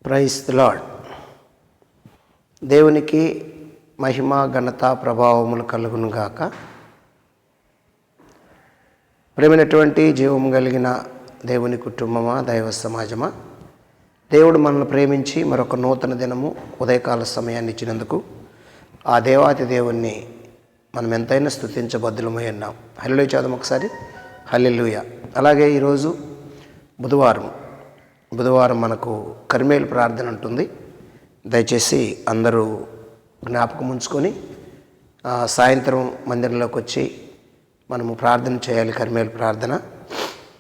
Praise the lord. దేవునికి మహిమ ఘనత ప్రభావములు కలుగును గాక. ప్రేమైనటువంటి జీవం కలిగిన దేవుని కుటుంబమా, దైవ సమాజమా, దేవుడు మనల్ని ప్రేమించి మరొక నూతన దినము ఉదయకాల సమయాన్ని ఇచ్చినందుకు ఆ దేవాతి దేవుణ్ణి మనం ఎంతైనా స్తుతించబద్దులమై ఉన్నాం. హల్లెలూయా చదువు ఒకసారి. హల్లెలూయా. అలాగే ఈరోజు బుధవారం మనకు కర్మేలు ప్రార్థన ఉంటుంది. దయచేసి అందరూ జ్ఞాపకం ఉంచుకొని సాయంత్రం మందిరంలోకి వచ్చి మనము ప్రార్థన చేయాలి. కర్మేలు ప్రార్థన.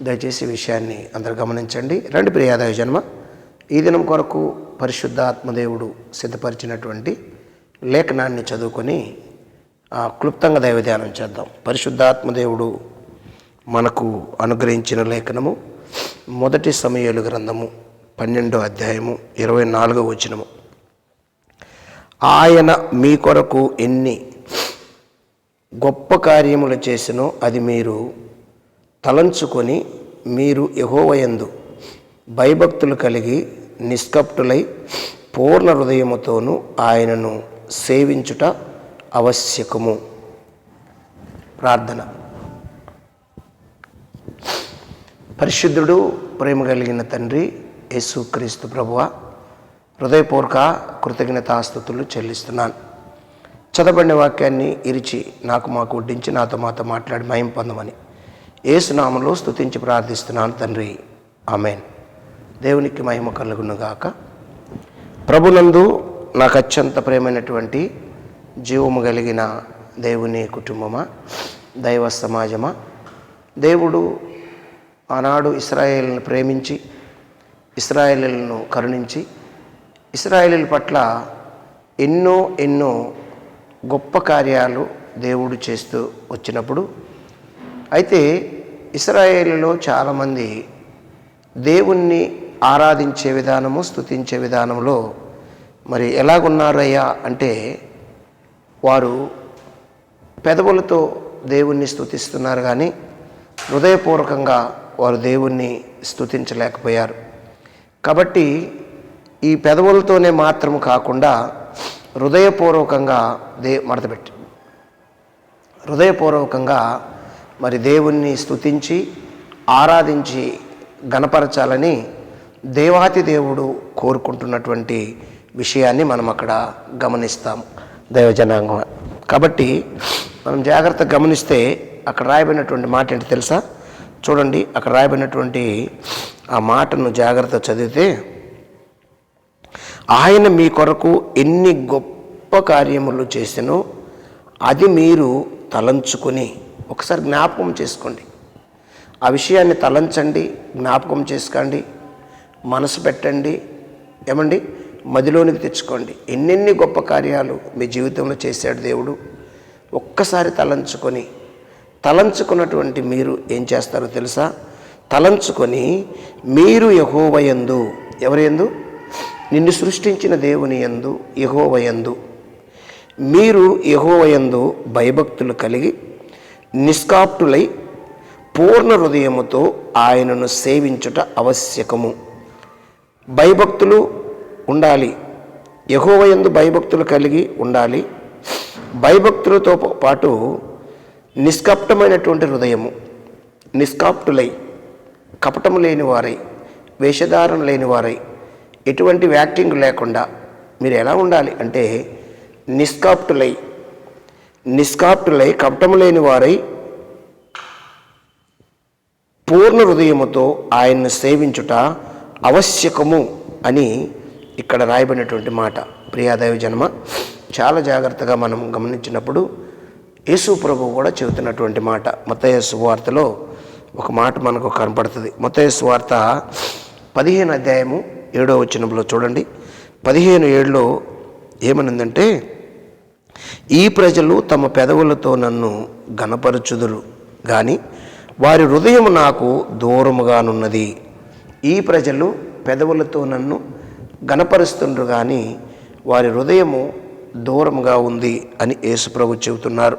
దయచేసి ఈ విషయాన్ని అందరూ గమనించండి. రండి ప్రియాదయ జన్మ. ఈ దినం కొరకు పరిశుద్ధ ఆత్మదేవుడు సిద్ధపరిచినటువంటి లేఖనాన్ని చదువుకొని క్లుప్తంగా దైవ ధ్యానం చేద్దాం. పరిశుద్ధాత్మదేవుడు మనకు అనుగ్రహించిన లేఖనము మొదటి సమూయేలు గ్రంథము 12వ అధ్యాయము 24వ వచనము. ఆయన మీ కొరకు ఎన్ని గొప్ప కార్యములు చేసినో అది మీరు తలంచుకొని మీరు యెహోవాయందు భయభక్తులు కలిగి నిష్కపటులై పూర్ణ హృదయముతోనూ ఆయనను సేవించుట ఆవశ్యకము. ప్రార్థన. పరిశుద్ధుడు, ప్రేమ కలిగిన తండ్రి యేసుక్రీస్తు ప్రభువా, హృదయపూర్వక కృతజ్ఞతాస్తుతులు చెల్లిస్తున్నాను. చదవబడిన వాక్యాన్ని ఇరిచి మాకు వడ్డించి నాతో మాట్లాడి మహిమ పొందమని యేసు నామములో స్తుతించి ప్రార్థిస్తున్నాను తండ్రి. ఆమేన్. దేవునికి మహిమ కలుగును గాక. ప్రభునందు నాకు అత్యంత ప్రేమైనటువంటి జీవము కలిగిన దేవుని కుటుంబమా, దైవ సమాజమా, దేవుడు ఆనాడు ఇశ్రాయేలును ప్రేమించి ఇశ్రాయేలును కరుణించి ఇశ్రాయేలు పట్ల ఎన్నో గొప్ప కార్యాలు దేవుడు చేస్తూ వచ్చినప్పుడు, అయితే ఇశ్రాయేలులో చాలామంది దేవుణ్ణి ఆరాధించే విధానము, స్తుతించే విధానంలో మరి ఎలాగున్నారయ్యా అంటే, వారు పెదవులతో దేవుణ్ణి స్తుతిస్తున్నారు కానీ హృదయపూర్వకంగా వారు దేవుణ్ణి స్తుతించలేకపోయారు. కాబట్టి ఈ పెదవులతోనే మాత్రం కాకుండా హృదయపూర్వకంగా హృదయపూర్వకంగా మరి దేవుణ్ణి స్తుతించి ఆరాధించి గణపరచాలని దేవాతి దేవుడు కోరుకుంటున్నటువంటి విషయాన్ని మనం అక్కడ గమనిస్తాము దైవజనాంగం. కాబట్టి మనం జాగ్రత్తగా గమనిస్తే అక్కడ రాయబడినటువంటి మాట ఏంటి తెలుసా? చూడండి, అక్కడ రాయబడినటువంటి ఆ మాటను జాగ్రత్త చదివితే, ఆయన మీ కొరకు ఎన్ని గొప్ప కార్యములు చేసినో అది మీరు తలంచుకొని, ఒకసారి జ్ఞాపకం చేసుకోండి. ఆ విషయాన్ని తలంచండి, జ్ఞాపకం చేసుకోండి, మనసు పెట్టండి, ఏమండి మదిలోనికి తెచ్చుకోండి. ఎన్నెన్ని గొప్ప కార్యాలు మీ జీవితంలో చేశాడు దేవుడు. ఒక్కసారి తలంచుకున్నటువంటి మీరు ఏం చేస్తారో తెలుసా? తలంచుకొని మీరు యెహోవాయందు, ఎవరియందు? నిన్ను సృష్టించిన దేవుని యందు, యెహోవాయందు, మీరు యెహోవాయందు భయభక్తులు కలిగి నిష్కపటులై పూర్ణ హృదయముతో ఆయనను సేవించుట ఆవశ్యకము. భయభక్తులు ఉండాలి. యెహోవాయందు భయభక్తులు కలిగి ఉండాలి. భయభక్తులతో పాటు నిష్కపటమైనటువంటి హృదయము, నిష్కపటులై, కపటము లేని వారై, వేషధారణ లేని వారై, ఎటువంటి యాక్టింగ్ లేకుండా మీరు ఎలా ఉండాలి అంటే నిష్కపటులై కపటము లేని వారై పూర్ణ హృదయముతో ఆయన్ను సేవించుట ఆవశ్యకము అని ఇక్కడ రాయబడినటువంటి మాట. ప్రియాదైవ జన్మ, చాలా జాగ్రత్తగా మనం గమనించినప్పుడు యేసు ప్రభువు కూడా చెబుతున్నటువంటి మాట. మత్తయి సువార్తలో ఒక మాట మనకు కనపడుతుంది. మత్తయి సువార్త 15వ అధ్యాయము 7వ వచనంలో చూడండి. 15:7 ఏమనుందంటే, ఈ ప్రజలు తమ పెదవులతో నన్ను గణపరచుదురు గాని వారి హృదయం నాకు దూరముగానున్నది. ఈ ప్రజలు పెదవులతో నన్ను గణపరుస్తుండ్రు కానీ వారి హృదయము దూరముగా ఉంది అని యేసుప్రభు చెబుతున్నారు.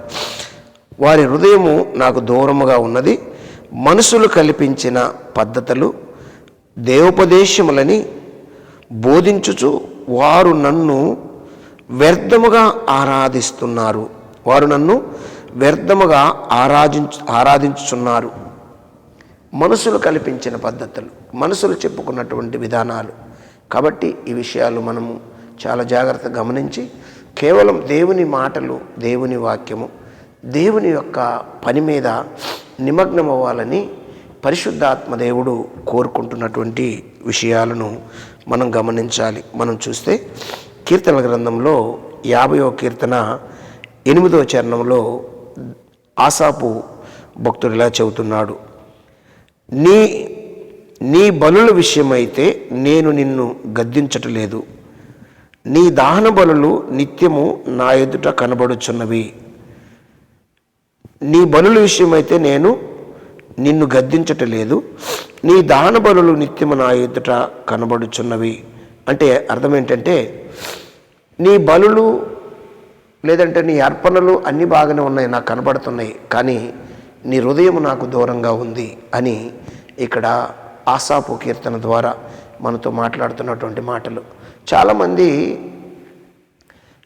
వారి హృదయము నాకు దూరముగా ఉన్నది. మనుషులు కల్పించిన పద్ధతులు, దేవోపదేశములని బోధించుచు వారు నన్ను వ్యర్థముగా ఆరాధిస్తున్నారు. వారు నన్ను వ్యర్థముగా ఆరాధించుచున్నారు. మనుషులు కల్పించిన పద్ధతులు, మనుషులు చెప్పుకున్నటువంటి విధానాలు. కాబట్టి ఈ విషయాలు మనము చాలా జాగ్రత్తగా గమనించి కేవలం దేవుని మాటలు, దేవుని వాక్యము, దేవుని యొక్క పని మీద నిమగ్నం అవ్వాలని పరిశుద్ధాత్మ దేవుడు కోరుకుంటున్నటువంటి విషయాలను మనం గమనించాలి. మనం చూస్తే కీర్తనల గ్రంథంలో 50వ కీర్తన 8వ చరణంలో ఆసాపు భక్తుడు ఇలా చెబుతున్నాడు, నీ బలుల విషయమైతే నేను నిన్ను గద్దించటలేదు, నీ దహన బలులు నిత్యము నా ఎదుట కనబడుచున్నవి. నీ బలుల విషయమైతే నేను నిన్ను గద్దించటలేదు, నీ దహన బలులు నిత్యము నా ఎదుట కనబడుచున్నవి. అంటే అర్థం ఏంటంటే, నీ బలులు లేదంటే నీ అర్పణలు అన్నీ బాగానే ఉన్నాయి, నాకు కనబడుతున్నాయి, కానీ నీ హృదయం నాకు దూరంగా ఉంది అని ఇక్కడ ఆసాపు కీర్తన ద్వారా మనతో మాట్లాడుతున్నటువంటి మాటలు. చాలామంది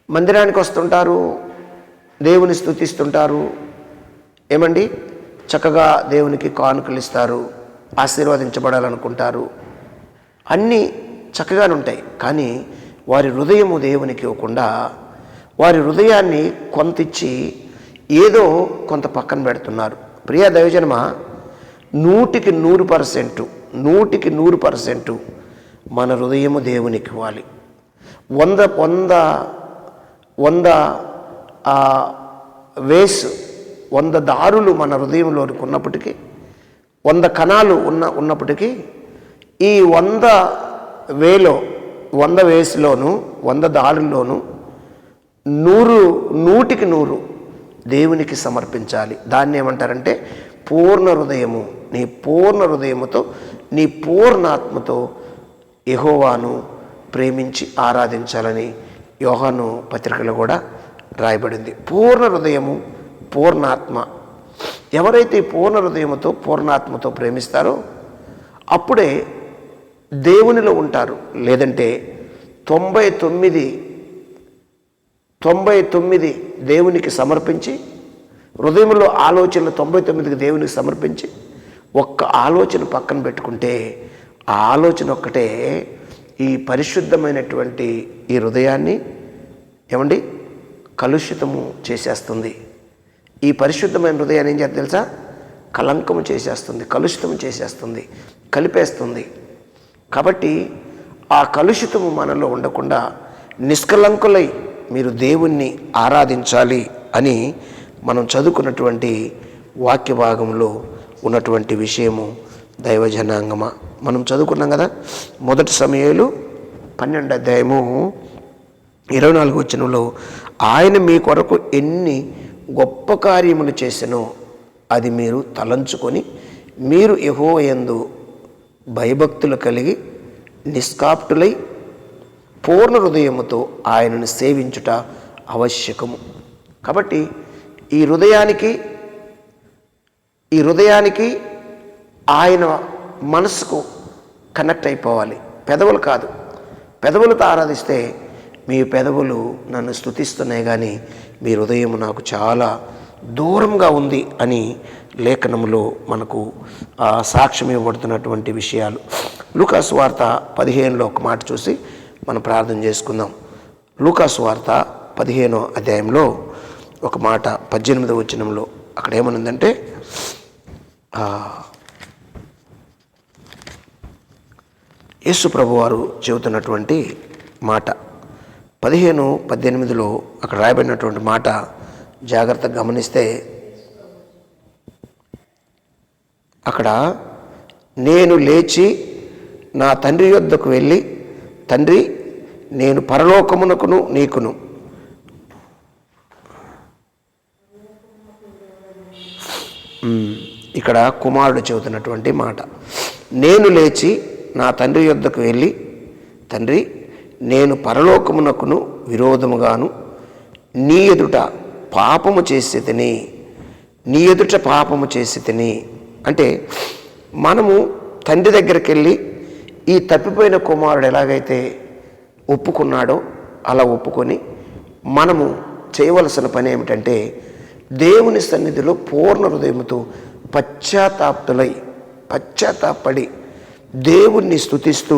మందిరానికి వస్తుంటారు, దేవుని స్తుతిస్తుంటారు, ఏమండి చక్కగా దేవునికి కానుకలు ఇస్తారు, ఆశీర్వదించబడాలనుకుంటారు, అన్నీ చక్కగానే ఉంటాయి. కానీ వారి హృదయము దేవునికి ఇవ్వకుండా వారి హృదయాన్ని కొంత ఇచ్చి ఏదో కొంత పక్కన పెడుతున్నారు. ప్రియ దైవజనమ, 100% మన హృదయము దేవునికి ఇవ్వాలి. 100 దారులు మన హృదయంలోనికి ఉన్నప్పటికీ, 100 కణాలు ఉన్నప్పటికీ ఈ 100 వేసులోను 100 దారుల్లోనూ 100 దేవునికి సమర్పించాలి. దాన్ని ఏమంటారంటే పూర్ణ హృదయము. నీ పూర్ణ హృదయముతో, నీ పూర్ణాత్మతో యెహోవాను ప్రేమించి ఆరాధించాలని యోహాను పత్రికలో కూడా రాయబడింది. పూర్ణ హృదయము, పూర్ణాత్మ. ఎవరైతే పూర్ణ హృదయముతో, పూర్ణాత్మతో ప్రేమిస్తారో అప్పుడే దేవునిలో ఉంటారు. లేదంటే 99 దేవునికి సమర్పించి, హృదయంలో ఆలోచనలు 99కి దేవునికి సమర్పించి ఒక్క ఆలోచన పక్కన పెట్టుకుంటే ఆ ఆలోచన ఒక్కటే ఈ పరిశుద్ధమైనటువంటి ఈ హృదయాన్ని ఏమండి కలుషితము చేసేస్తుంది. ఈ పరిశుద్ధమైన హృదయాన్ని ఏం చేస్తుంది తెలుసా? కలంకము చేసేస్తుంది, కలుషితము చేసేస్తుంది, కలిపేస్తుంది. కాబట్టి ఆ కలుషితము మనలో ఉండకుండా నిష్కలంకులై మీరు దేవుణ్ణి ఆరాధించాలి అని మనం చదువుకున్నటువంటి వాక్య భాగంలో ఉన్నటువంటి విషయము. దైవజనాంగమ మనం చదువుకున్నాం కదా, 1 సమూయేలు 12వ అధ్యాయము 24వ వచనంలో ఆయన మీ కొరకు ఎన్ని గొప్ప కార్యములు చేసెనో అది మీరు తలంచుకొని మీరు యెహోవా యందు భయభక్తులు కలిగి నిష్కాప్టులై పూర్ణ హృదయముతో ఆయనను సేవించుట ఆవశ్యకము. కాబట్టి ఈ హృదయానికి ఆయన మనసుకు కనెక్ట్ అయిపోవాలి. పెదవులు కాదు. పెదవులతో ఆరాధిస్తే మీ పెదవులు నన్ను స్తుతిస్తున్నాయి, కానీ మీ హృదయం నాకు చాలా దూరంగా ఉంది అని లేఖనంలో మనకు సాక్ష్యం ఇవ్వబడుతున్నటువంటి విషయాలు. లూకాసు వార్త 15లో ఒక మాట చూసి మనం ప్రార్థన చేసుకుందాం. లూకాసు వార్త 15వ అధ్యాయంలో ఒక మాట 18వ వచనంలో అక్కడ ఏమనుందంటే, యేసు ప్రభువారు చెబుతున్నటువంటి మాట 15:18లో అక్కడ రాయబడినటువంటి మాట జాగ్రత్తగా గమనిస్తే, అక్కడ నేను లేచి నా తండ్రి యొద్దకు వెళ్ళి, తండ్రి నేను పరలోకమునకును నీకును ఇక్కడ కుమారుడు చెబుతున్నటువంటి మాట. నేను లేచి నా తండ్రి యొద్దకు వెళ్ళి, తండ్రి నేను పరలోకమునకును విరోధముగాను నీ ఎదుట పాపము చేసి తిని. అంటే మనము తండ్రి దగ్గరికి వెళ్ళి ఈ తప్పిపోయిన కుమారుడు ఎలాగైతే ఒప్పుకున్నాడో అలా ఒప్పుకొని మనము చేయవలసిన పని ఏమిటంటే దేవుని సన్నిధిలో పూర్ణ హృదయముతో పశ్చాత్తాపడి దేవుణ్ణి స్తుతిస్తూ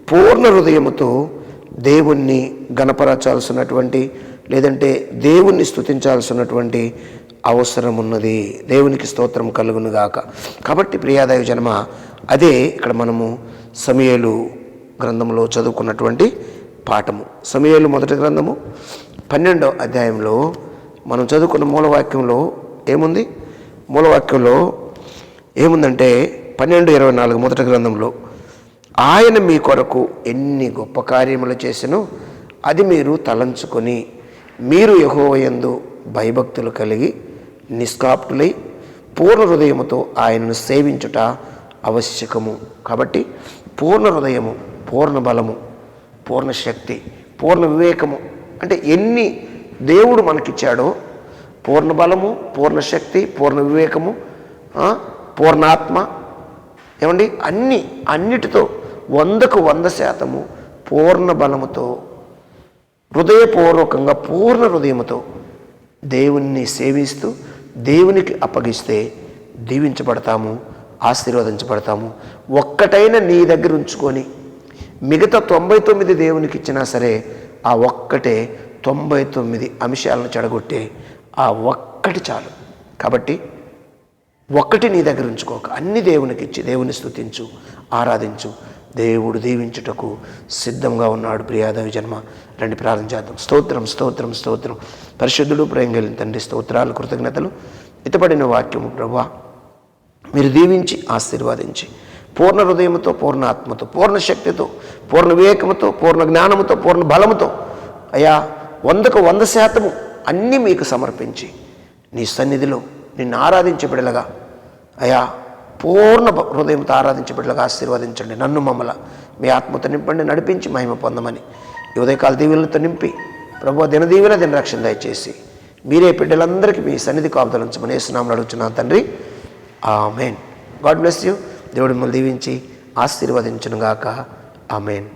పూర్ణ హృదయముతో దేవుణ్ణి గణపరచాల్సినటువంటి లేదంటే దేవుణ్ణి స్తుతించాల్సినటువంటి అవసరం ఉన్నది. దేవునికి స్తోత్రం కలుగును గాక. కాబట్టి ప్రియాదైవ జనమ, అదే ఇక్కడ మనము సమూయేలు గ్రంథంలో చదువుకున్నటువంటి పాఠము. సమూయేలు మొదటి గ్రంథము 12వ అధ్యాయంలో మనం చదువుకున్న మూలవాక్యంలో ఏముంది? మూలవాక్యంలో ఏముందంటే 12:24 మొదటి గ్రంథంలో, ఆయన మీ కొరకు ఎన్ని గొప్ప కార్యములు చేసినో అది మీరు తలంచుకొని మీరు యెహోవా యందు భయభక్తులు కలిగి నిష్కాప్తులై పూర్ణ హృదయముతో ఆయనను సేవించుట ఆవశ్యకము. కాబట్టి పూర్ణ హృదయము, పూర్ణ బలము, పూర్ణ శక్తి, పూర్ణ వివేకము అంటే ఎన్ని దేవుడు మనకిచ్చాడో పూర్ణ బలము, పూర్ణ శక్తి, పూర్ణ వివేకము, పూర్ణాత్మ, ఏమండి అన్నిటితో 100కు 100% పూర్ణ బలముతో హృదయపూర్వకంగా పూర్ణ హృదయముతో దేవుణ్ణి సేవిస్తూ దేవునికి అప్పగిస్తే దీవించబడతాము, ఆశీర్వదించబడతాము. ఒక్కటైనా నీ దగ్గర ఉంచుకొని మిగతా 99 దేవునికి ఇచ్చినా సరే ఆ ఒక్కటే 99 అంశాలను చెడగొట్టే ఆ ఒక్కటి చాలు. కాబట్టి ఒక్కటి నీ దగ్గర ఉంచుకోక అన్ని దేవునికి ఇచ్చి దేవుని స్తుతించు, ఆరాధించు. దేవుడు దీవించుటకు సిద్ధంగా ఉన్నాడు. ప్రియాదవి జన్మ, రండి ప్రార్థన చేద్దాం. స్తోత్రం స్తోత్రం స్తోత్రం. పరిశుద్ధుడు ప్రేమ కలిగిన తండ్రి, స్తోత్రాలు, కృతజ్ఞతలు. ఇతపడిన వాక్యము ప్రభువా మీరు దీవించి ఆశీర్వాదించి పూర్ణ హృదయముతో, పూర్ణ ఆత్మతో, పూర్ణ శక్తితో, పూర్ణ వివేకముతో, పూర్ణ జ్ఞానముతో, పూర్ణ బలముతో అయ్యా 100కు 100% అన్నీ మీకు సమర్పించి నీ సన్నిధిలో నిన్ను ఆరాధించబడేలాగా అయ్యా పూర్ణ హృదయంతో ఆరాధించబడేలాగా ఆశీర్వదించండి. నన్ను మమ్మల్ని మీ ఆత్మతో నింపండి, నడిపించి మహిమ పొందమని ఈ ఉదయకాల దీవెనలతో నింపి ప్రభువా దినదీవెన దినరక్షణ దయచేసి మీరే బిడ్డలందరికీ మీ సన్నిధి కాపుదలించమని యేసునామములో అడుగుచున్నాను తండ్రి. ఆమేన్. God bless you. దేవుడు మిమ్మల్ని దీవించి ఆశీర్వదించును గాక. ఆమేన్.